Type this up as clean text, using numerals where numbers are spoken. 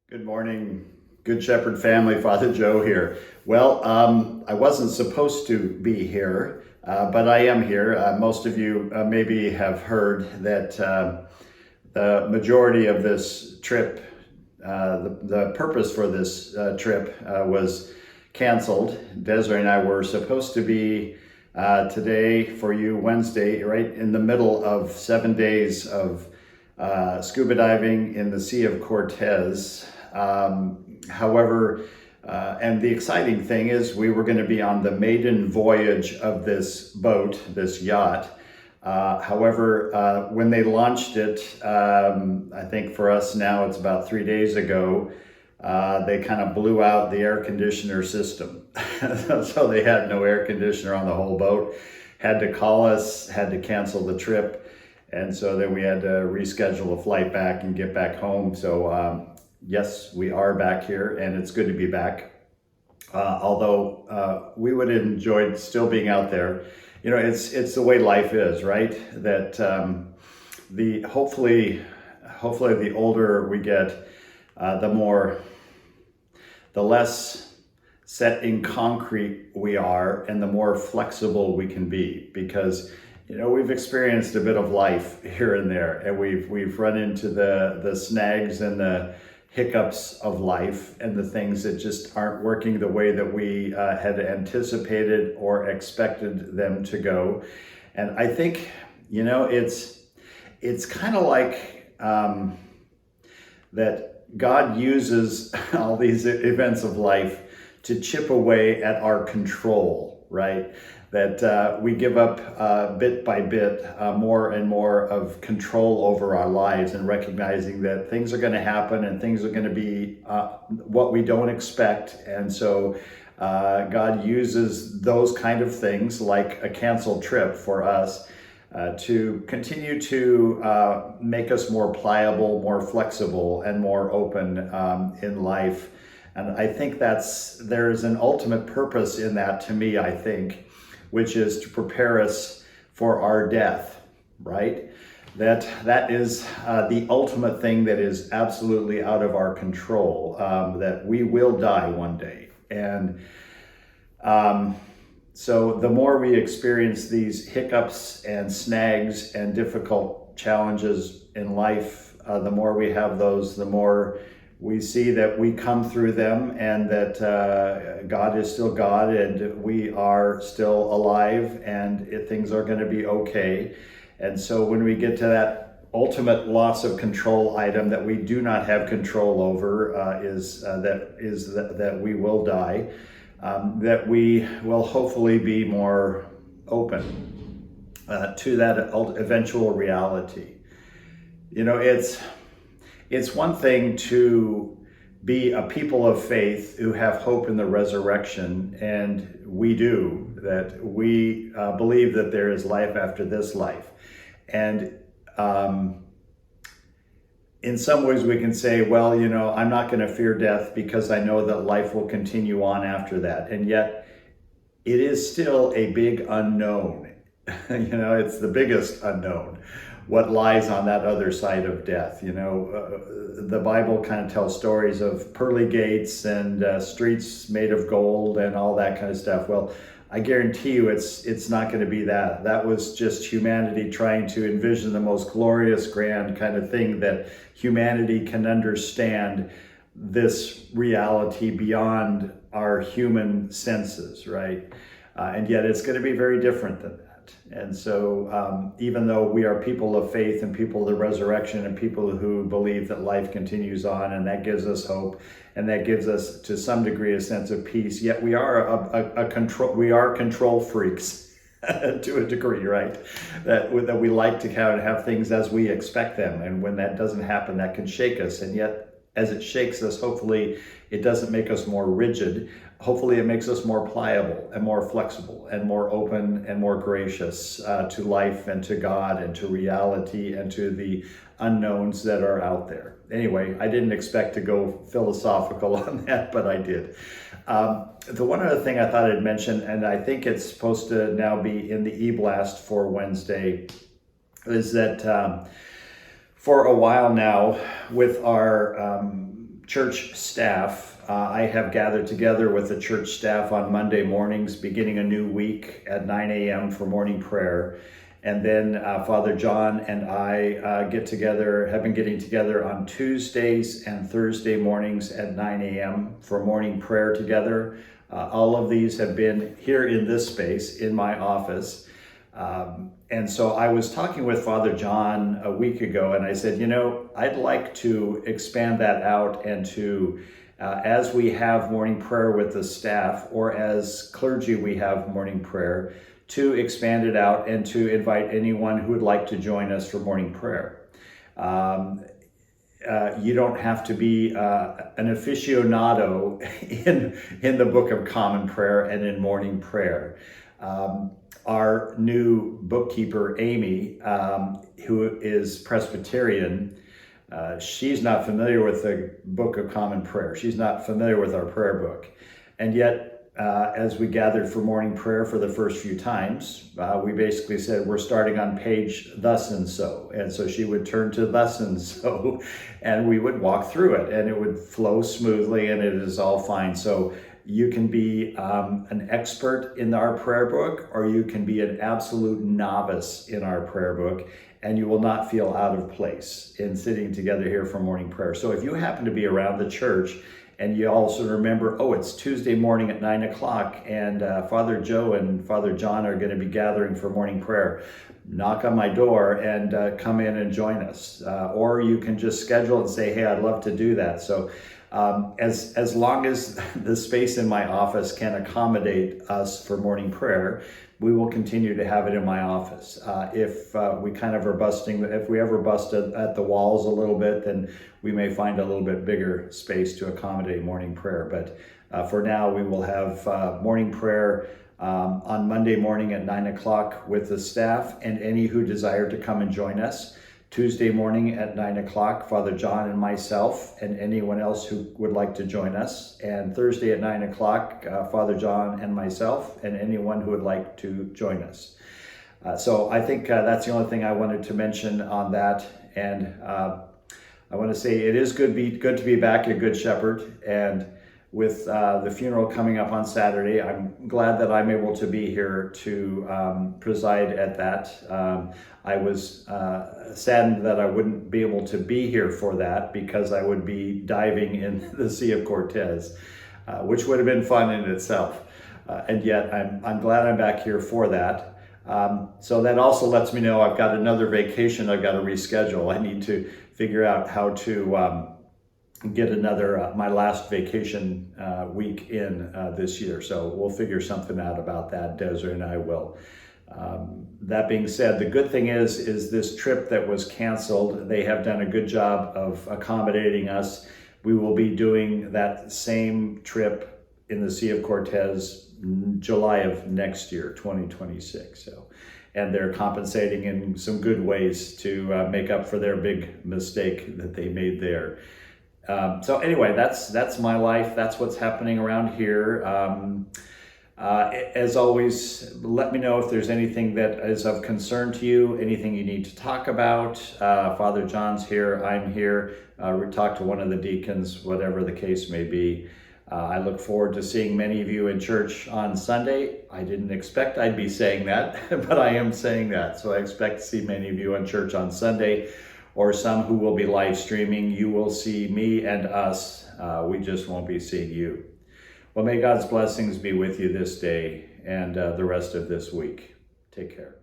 Good morning, Good Shepherd family. Father Joe here. Well, I wasn't supposed to be here, but I am here. Most of you maybe have heard that the majority of this trip, the purpose for this trip was canceled. Desiree and I were supposed to be today for you, Wednesday, right in the middle of 7 days of scuba diving in the Sea of Cortez. However, and the exciting thing is we were going to be on the maiden voyage of this boat, this yacht. However, when they launched it, I think for us now it's about 3 days ago, they kind of blew out the air conditioner system. So they had no air conditioner on the whole boat, had to call us, had to cancel the trip. And so then we had to reschedule a flight back and get back home. So yes, we are back here and it's good to be back. Although we would have enjoyed still being out there. You know, it's the way life is, right? That the hopefully the older we get, the less set in concrete we are and the more flexible we can be, because we've experienced a bit of life here and there, and we've run into the snags and the hiccups of life and the things that just aren't working the way that we had anticipated or expected them to go. And I think, it's kind of like that God uses all these events of life to chip away at our control, right? That we give up bit by bit more and more of control over our lives, and recognizing that things are going to happen and things are going to be what we don't expect. And so God uses those kind of things, like a canceled trip for us, to continue to make us more pliable, more flexible, and more open in life. And I think there's an ultimate purpose in that, to me, I think, which is to prepare us for our death, right? That is the ultimate thing that is absolutely out of our control, that we will die one day. And so the more we experience these hiccups and snags and difficult challenges in life, the more we have those, the more we see that we come through them, and that God is still God, and we are still alive, and things are going to be okay. And so when we get to that ultimate loss of control item that we do not have control over, that we will die, that we will hopefully be more open to that eventual reality. It's one thing to be a people of faith who have hope in the resurrection, and we do, that we believe that there is life after this life. And in some ways we can say, well, I'm not going to fear death because I know that life will continue on after that. And yet it is still a big unknown. It's the biggest unknown, what lies on that other side of death. The Bible kind of tells stories of pearly gates and streets made of gold and all that kind of stuff. Well, I guarantee you it's not going to be that. That was just humanity trying to envision the most glorious, grand kind of thing, that humanity can understand this reality beyond our human senses, right? And yet it's going to be very different than that. And so even though we are people of faith and people of the resurrection and people who believe that life continues on, and that gives us hope, and that gives us to some degree a sense of peace, yet we are control freaks to a degree, right? That we like to have things as we expect them, and when that doesn't happen, that can shake us. And yet, as it shakes us, hopefully it doesn't make us more rigid. Hopefully it makes us more pliable and more flexible and more open and more gracious to life and to God and to reality and to the unknowns that are out there. Anyway, I didn't expect to go philosophical on that, but I did. The one other thing I thought I'd mention, and I think it's supposed to now be in the e-blast for Wednesday, is that for a while now, with our church staff, I have gathered together with the church staff on Monday mornings, beginning a new week at 9 a.m. for morning prayer. And then Father John and I have been getting together on Tuesdays and Thursday mornings at 9 a.m. for morning prayer together. All of these have been here in this space, in my office. And so I was talking with Father John a week ago, and I said, I'd like to expand that out and to, as we have morning prayer with the staff, or as clergy we have morning prayer, to expand it out and to invite anyone who would like to join us for morning prayer. You don't have to be an aficionado in the Book of Common Prayer and in morning prayer. Our new bookkeeper, Amy, who is Presbyterian, she's not familiar with the Book of Common Prayer. She's not familiar with our prayer book. And yet, as we gathered for morning prayer for the first few times, we basically said, we're starting on page thus and so. And so she would turn to thus and so, and we would walk through it, and it would flow smoothly, and it is all fine. So you can be an expert in our prayer book, or you can be an absolute novice in our prayer book, and you will not feel out of place in sitting together here for morning prayer. So if you happen to be around the church, and you also remember, it's Tuesday morning at 9 o'clock, and Father Joe and Father John are going to be gathering for morning prayer, knock on my door and come in and join us. Or you can just schedule and say, hey, I'd love to do that. So as long as the space in my office can accommodate us for morning prayer, we will continue to have it in my office. If we ever bust at the walls a little bit, then we may find a little bit bigger space to accommodate morning prayer. But for now, we will have morning prayer on Monday morning at 9 o'clock with the staff and any who desire to come and join us. Tuesday morning at 9 o'clock, Father John and myself, and anyone else who would like to join us. And Thursday at 9 o'clock, Father John and myself, and anyone who would like to join us. So I think that's the only thing I wanted to mention on that. And I want to say it is good to be back at Good Shepherd. And with the funeral coming up on Saturday, I'm glad that I'm able to be here to preside at that. I was saddened that I wouldn't be able to be here for that, because I would be diving in the Sea of Cortez, which would have been fun in itself. And yet I'm glad I'm back here for that. So that also lets me know I've got another vacation I've got to reschedule. I need to figure out how to get another, my last vacation week in this year. So we'll figure something out about that. Desiree and I will. That being said, the good thing is this trip that was canceled, they have done a good job of accommodating us. We will be doing that same trip in the Sea of Cortez July of next year, 2026. So, and they're compensating in some good ways to make up for their big mistake that they made there. So anyway, that's my life. That's what's happening around here. As always, let me know if there's anything that is of concern to you, anything you need to talk about. Father John's here, I'm here. We talk to one of the deacons, whatever the case may be. I look forward to seeing many of you in church on Sunday. I didn't expect I'd be saying that, but I am saying that. So I expect to see many of you in church on Sunday, or some who will be live streaming. You will see me and us. We just won't be seeing you. Well, may God's blessings be with you this day and the rest of this week. Take care.